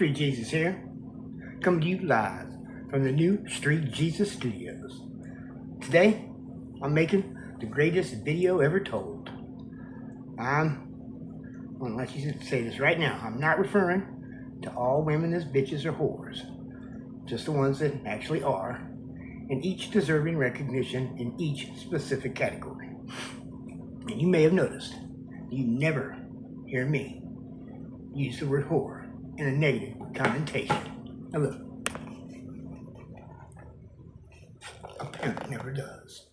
Street Jesus here, coming to you live from the new Street Jesus Studios. Today, I'm making the greatest video ever told. Well, let's just say this right now. I'm not referring to all women as bitches or whores, just the ones that actually are, and each deserving recognition in each specific category. And you may have noticed, you never hear me use the word whore in a negative connotation. Now look, a pimp never does.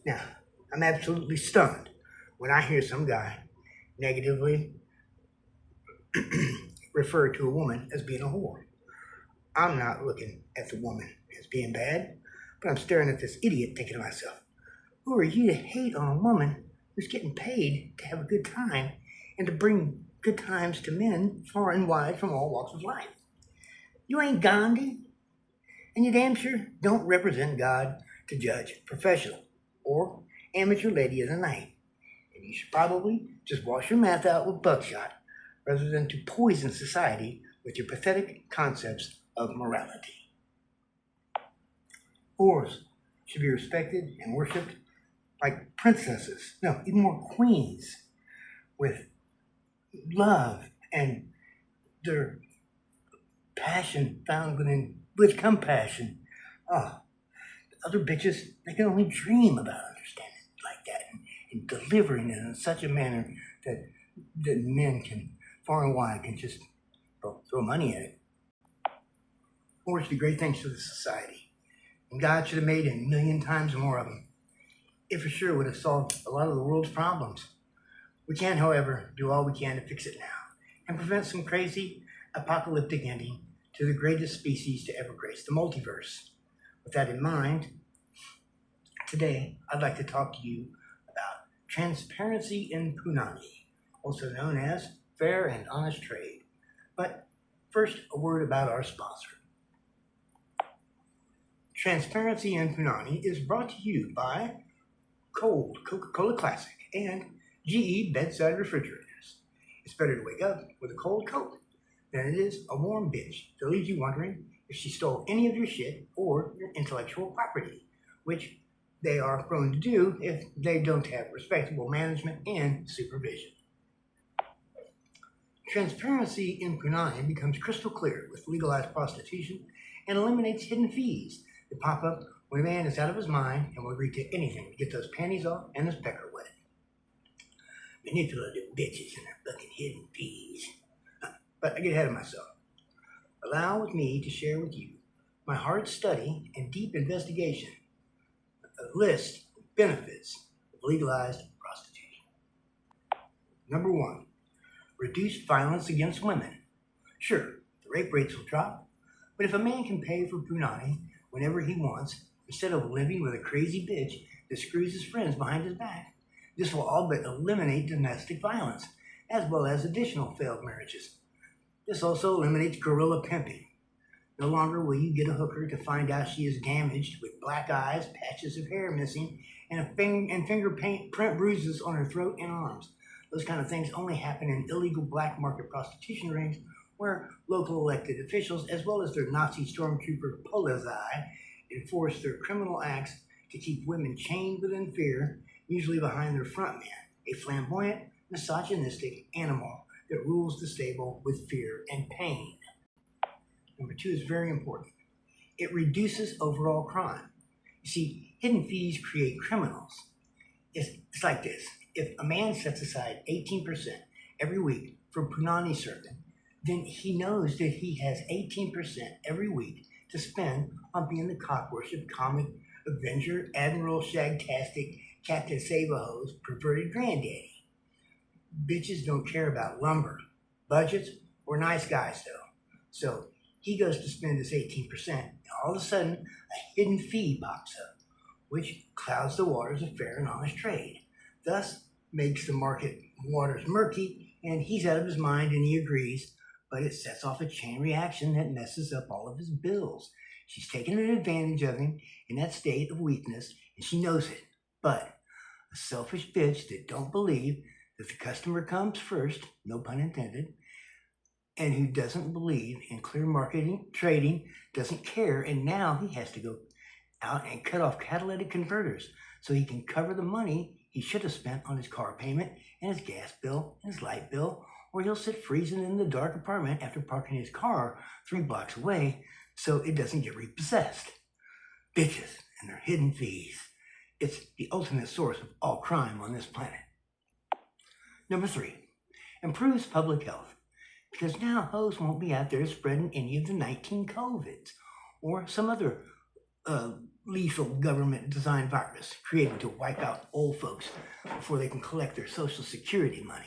Now, I'm absolutely stunned when I hear some guy negatively refer to a woman as being a whore. I'm not looking at the woman as being bad, but I'm staring at this idiot thinking to myself, who are you to hate on a woman who's getting paid to have a good time and to bring good times to men far and wide from all walks of life? You ain't Gandhi, and you damn sure don't represent God to judge professional or amateur lady of the night. And you should probably just wash your mouth out with buckshot rather than to poison society with your pathetic concepts of morality. Whores should be respected and worshipped like princesses, no, even more queens, with love and their passion found with compassion. Other bitches, they can only dream about understanding it like that and delivering it in such a manner that men can, far and wide, can just throw money at it. Whores do great things for the society, and God should have made a million times more of them. It for sure would have solved a lot of the world's problems. We can, however, do all we can to fix it now and prevent some crazy apocalyptic ending to the greatest species to ever grace the multiverse. With that in mind, today I'd like to talk to you about transparency in punani, also known as fair and honest trade. But first, a word about our sponsor. Transparency in punani is brought to you by Cold Coca-Cola Classic and GE Bedside Refrigerators. It's better to wake up with a cold Coke than it is a warm bitch that leaves you wondering if she stole any of your shit or your intellectual property, which they are prone to do if they don't have respectable management and supervision. Transparency in punani becomes crystal clear with legalized prostitution and eliminates hidden fees that pop up when a man is out of his mind and will agree to anything to get those panties off and his pecker wet. Manipulative bitches and their fucking hidden fees. But I get ahead of myself. Allow with me to share with you my hard study and deep investigation of a list of benefits of legalized prostitution. Number 1, reduce violence against women. Sure, the rape rates will drop, but if a man can pay for punani whenever he wants, instead of living with a crazy bitch that screws his friends behind his back, this will all but eliminate domestic violence, as well as additional failed marriages. This also eliminates guerrilla pimping. No longer will you get a hooker to find out she is damaged with black eyes, patches of hair missing, and fingerprint bruises on her throat and arms. Those kind of things only happen in illegal black market prostitution rings where local elected officials, as well as their Nazi stormtrooper Polizei, enforce their criminal acts to keep women chained within fear, usually behind their front man, a flamboyant, misogynistic animal that rules the stable with fear and pain. Number 2 is very important. It reduces overall crime. You see, hidden fees create criminals. It's like this. If a man sets aside 18% every week for punani serving, then he knows that he has 18% every week to spend on being the cock-worship, comic avenger, Admiral Shagtastic, Captain Save-A-Ho's perverted granddaddy. Bitches don't care about lumber, budgets, or nice guys, though. So he goes to spend his 18%, and all of a sudden, a hidden fee pops up, which clouds the waters of fair and honest trade, thus makes the market waters murky, and he's out of his mind and he agrees, but it sets off a chain reaction that messes up all of his bills. She's taking advantage of him in that state of weakness, and she knows it. But a selfish bitch that don't believe that the customer comes first, no pun intended, and who doesn't believe in clear marketing, trading, doesn't care, and now he has to go out and cut off catalytic converters so he can cover the money he should have spent on his car payment and his gas bill and his light bill, or he'll sit freezing in the dark apartment after parking his car 3 blocks away so it doesn't get repossessed. Bitches and their hidden fees. It's the ultimate source of all crime on this planet. Number 3, improves public health. Because now hoes won't be out there spreading any of the 19 COVIDs or some other lethal government-designed virus created to wipe out old folks before they can collect their Social Security money.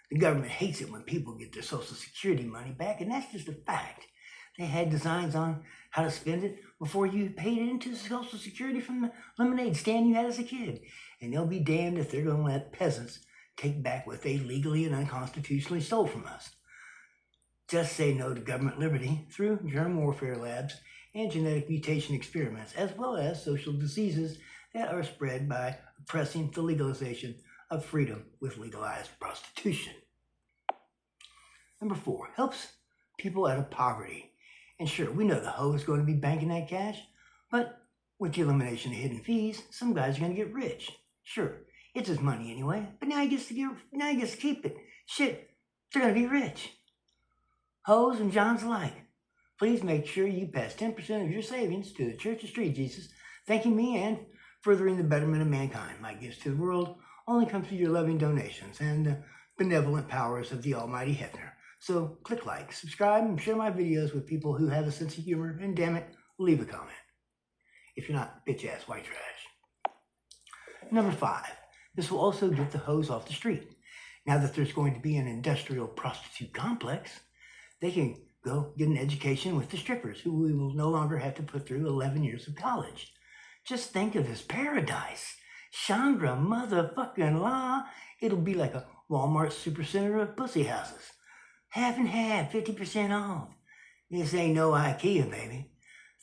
The government hates it when people get their Social Security money back, and that's just a fact. They had designs on how to spend it before you paid into Social Security from the lemonade stand you had as a kid. And they'll be damned if they're going to let peasants take back what they legally and unconstitutionally stole from us. Just say no to government liberty through germ warfare labs and genetic mutation experiments, as well as social diseases that are spread by oppressing the legalization of freedom with legalized prostitution. Number 4, helps people out of poverty. And sure, we know the hoe is going to be banking that cash, but with the elimination of hidden fees, some guys are going to get rich. Sure, it's his money anyway, but now he gets to keep it. Shit, they're going to be rich. Hoes and Johns alike, please make sure you pass 10% of your savings to the Church of Street Jesus, thanking me and furthering the betterment of mankind. My gifts to the world only come through your loving donations and the benevolent powers of the almighty Hefner. So click like, subscribe, and share my videos with people who have a sense of humor, and damn it, leave a comment. If you're not bitch-ass white trash. Number 5, this will also get the hoes off the street. Now that there's going to be an industrial prostitute complex, they can go get an education with the strippers, who we will no longer have to put through 11 years of college. Just think of this paradise. Chandra motherfucking la. It'll be like a Walmart supercenter of pussy houses. Half and half, 50% off. This ain't no IKEA, baby.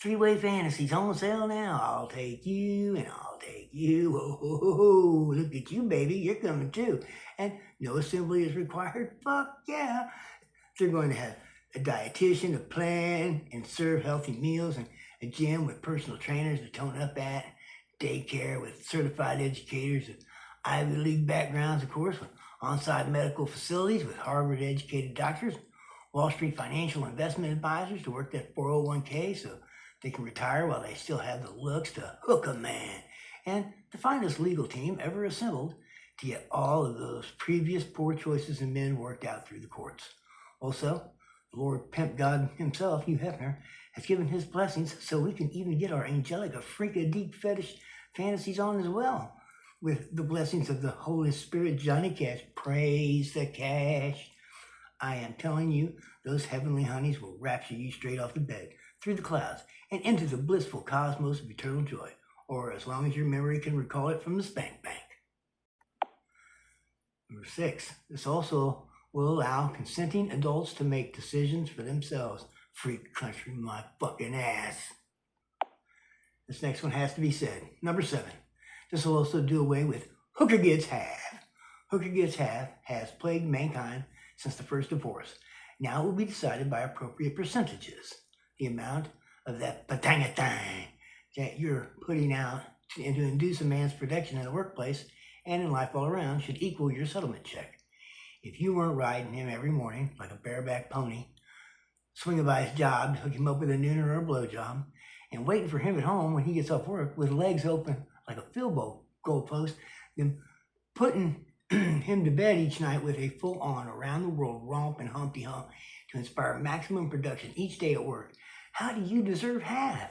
3-way fantasies on sale now. I'll take you and I'll take you. Oh, look at you, baby. You're coming too. And no assembly is required. Fuck yeah. They're going to have a dietitian, a plan, and serve healthy meals, and a gym with personal trainers to tone up at, daycare with certified educators with Ivy League backgrounds, of course, with on-site medical facilities with Harvard-educated doctors, Wall Street financial investment advisors to work that 401k so they can retire while they still have the looks to hook a man, and the finest legal team ever assembled to get all of those previous poor choices in men worked out through the courts. Also, the Lord Pimp God himself, Hugh Hefner, has given his blessings so we can even get our angelic, freak-a-deep fetish fantasies on as well. With the blessings of the Holy Spirit, Johnny Cash, praise the cash. I am telling you, those heavenly honeys will rapture you straight off the bed, through the clouds, and into the blissful cosmos of eternal joy, or as long as your memory can recall it from the spank bank. Number 6, this also will allow consenting adults to make decisions for themselves. Freak country, my fucking ass. This next one has to be said. Number 7, this will also do away with hooker gets half. Hooker gets half has plagued mankind since the first divorce. Now it will be decided by appropriate percentages. The amount of that patangatang that you're putting out to induce a man's production in the workplace and in life all around should equal your settlement check. If you weren't riding him every morning like a bareback pony, swinging by his job to hook him up with a nooner or a blowjob, and waiting for him at home when he gets off work with legs open like a field goal post, then putting him to bed each night with a full-on around-the-world romp and Humpty Hump to inspire maximum production each day at work, how do you deserve half?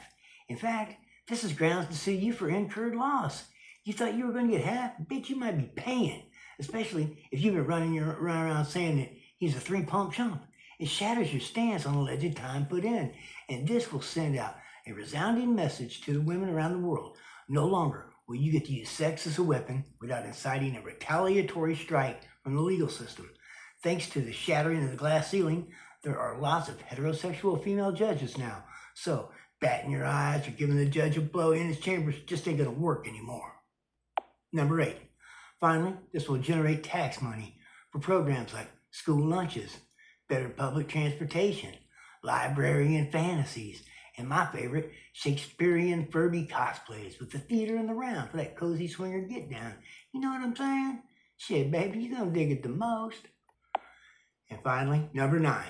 In fact, this is grounds to sue you for incurred loss. You thought you were going to get half? Bitch, you might be paying, especially if you've been running around saying that he's a 3-pump chump. It shatters your stance on alleged time put in, and this will send out a resounding message to the women around the world. No longer will you get to use sex as a weapon without inciting a retaliatory strike from the legal system. Thanks to the shattering of the glass ceiling, there are lots of heterosexual female judges now. So batting your eyes or giving the judge a blow in his chambers just ain't going to work anymore. Number 8. Finally, this will generate tax money for programs like school lunches, better public transportation, librarian fantasies, and my favorite, Shakespearean Furby cosplays with the theater in the round for that cozy swinger get down. You know what I'm saying? Shit, baby, you gonna dig it the most. And finally, number 9.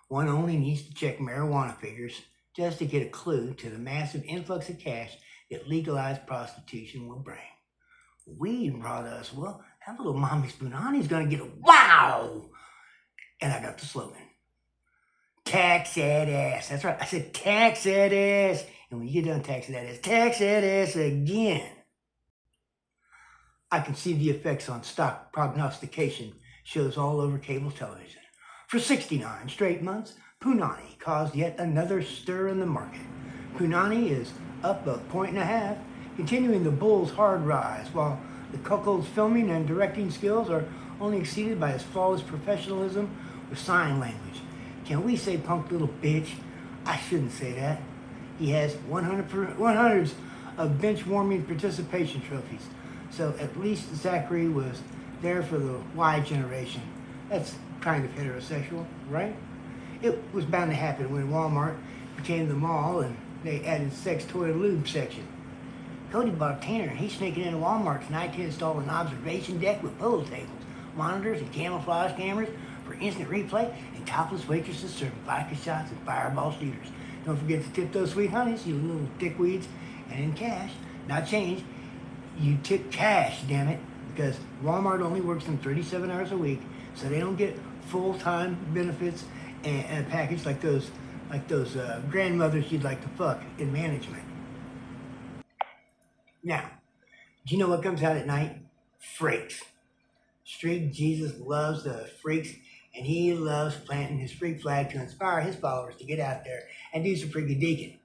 One only needs to check marijuana figures just to get a clue to the massive influx of cash that legalized prostitution will bring. Weed brought us, well, that little mommy Spoonani's gonna get a wow! And I got the slogan. Tax that ass. That's right, I said tax that ass. And when you get done taxing that ass again. I can see the effects on stock prognostication shows all over cable television. For 69 straight months, Punani caused yet another stir in the market. Punani is up 1.5 points, continuing the bull's hard rise, while the cuckold's filming and directing skills are only exceeded by his flawless professionalism with sign language. Can we say punk little bitch? I shouldn't say that. He has 100s of bench-warming participation trophies, so at least Zachary was there for the Y generation. That's kind of heterosexual, right? It was bound to happen when Walmart became the mall and they added sex toy lube section. Cody bought a tanner and he's sneaking into Walmart tonight to install an observation deck with pool tables, monitors, and camouflage cameras for instant replay, and topless waitresses serving vodka shots and fireball shooters. Don't forget to tip those sweet honeys, you little dickweeds, and in cash, not change. You tip cash, damn it, because Walmart only works them 37 hours a week, so they don't get full-time benefits and a package like those grandmothers you'd like to fuck in management. Now, do you know what comes out at night? Freaks. Street Jesus loves the freaks, and he loves planting his freak flag to inspire his followers to get out there and do some freaky deacon.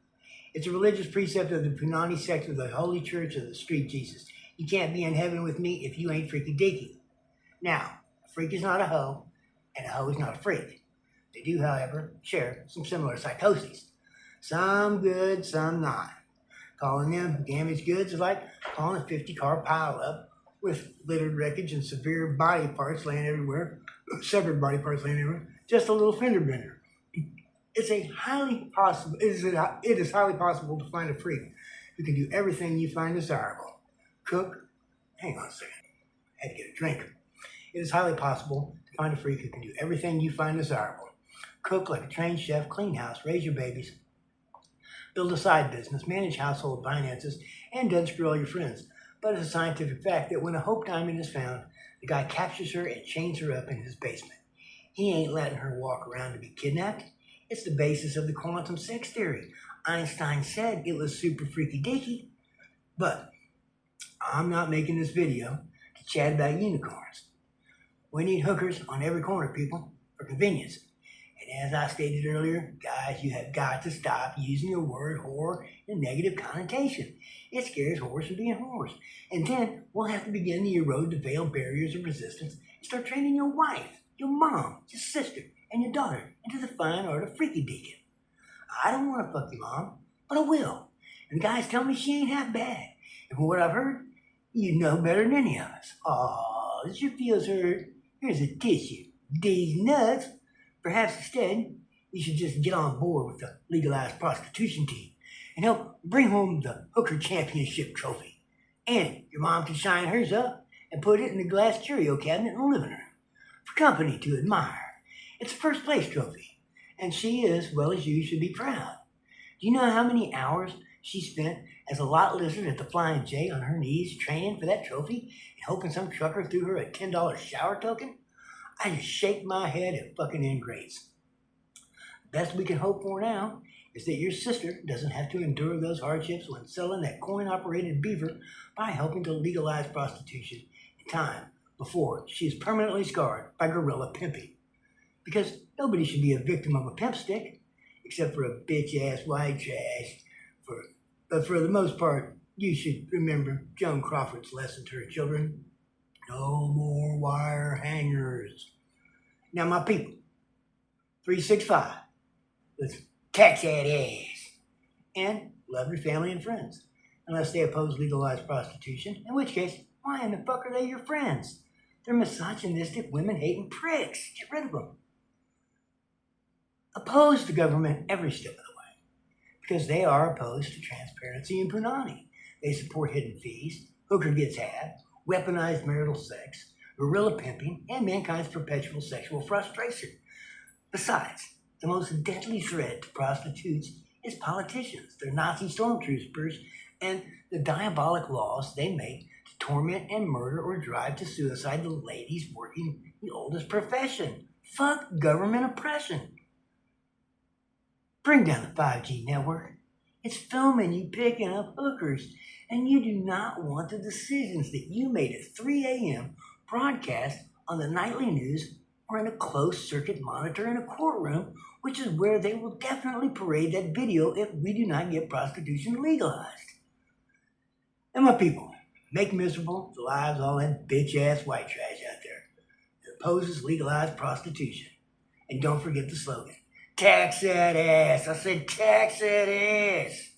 It's a religious precept of the Punani sect of the Holy Church of the Street Jesus. You can't be in heaven with me if you ain't freaky deaky. Now, a freak is not a hoe, and a hoe is not a freak. They do, however, share some similar psychoses. Some good, some not. Calling them damaged goods is like calling a 50-car pileup with littered wreckage and severe body parts laying everywhere, severed body parts laying everywhere, just a little fender bender. It is highly possible to find a freak who can do everything you find desirable. Cook, hang on a second, I had to get a drink. It is highly possible to find a freak who can do everything you find desirable. Cook like a trained chef, clean house, raise your babies, build a side business, manage household finances, and doesn't screw all your friends. But it's a scientific fact that when a Hope Diamond is found, the guy captures her and chains her up in his basement. He ain't letting her walk around to be kidnapped. It's the basis of the quantum sex theory. Einstein said it was super freaky deaky. But I'm not making this video to chat about unicorns. We need hookers on every corner, people, for convenience. And as I stated earlier, guys, you have got to stop using the word whore in a negative connotation. It scares whores from being whores. And then we'll have to begin to erode the veiled barriers of resistance and start training your wife, your mom, your sister, and your daughter into the fine art of freaky deacon. I don't want to fuck your mom, but I will. And the guys tell me she ain't half bad. And from what I've heard, you know better than any of us. Aw, this your feels hurt. Here's a tissue. These nuts. Perhaps instead, you should just get on board with the Legalized Prostitution team and help bring home the Hooker Championship trophy. And your mom can shine hers up and put it in the glass curio cabinet in the living room for company to admire. It's a first place trophy, and she, as well as you, should be proud. Do you know how many hours she spent as a lot lizard at the Flying J on her knees training for that trophy and hoping some trucker threw her a $10 shower token? I just shake my head at fucking ingrates. The best we can hope for now is that your sister doesn't have to endure those hardships when selling that coin-operated beaver by helping to legalize prostitution in time before she is permanently scarred by guerrilla pimping. Because nobody should be a victim of a pimp stick, except for a bitch-ass white trash. But for the most part, you should remember Joan Crawford's lesson to her children. No more wire hangers. Now, my people, 365, let's tax that ass. And love your family and friends, unless they oppose legalized prostitution, in which case, why in the fuck are they your friends? They're misogynistic, women-hating pricks. Get rid of them. oppose the government every step of the way because they are opposed to transparency and punani. They support hidden fees, hooker gets had, weaponized marital sex, guerrilla pimping, and mankind's perpetual sexual frustration. Besides, the most deadly threat to prostitutes is politicians, their Nazi stormtroopers, and the diabolic laws they make to torment and murder or drive to suicide the ladies working the oldest profession. Fuck government oppression. Bring down the 5G network. It's filming you picking up hookers, and you do not want the decisions that you made at 3 a.m. broadcast on the nightly news or in a closed circuit monitor in a courtroom, which is where they will definitely parade that video if we do not get prostitution legalized. And my people, make miserable the lives of all that bitch-ass white trash out there that opposes legalized prostitution. And don't forget the slogan, tax that ass. I said tax that ass.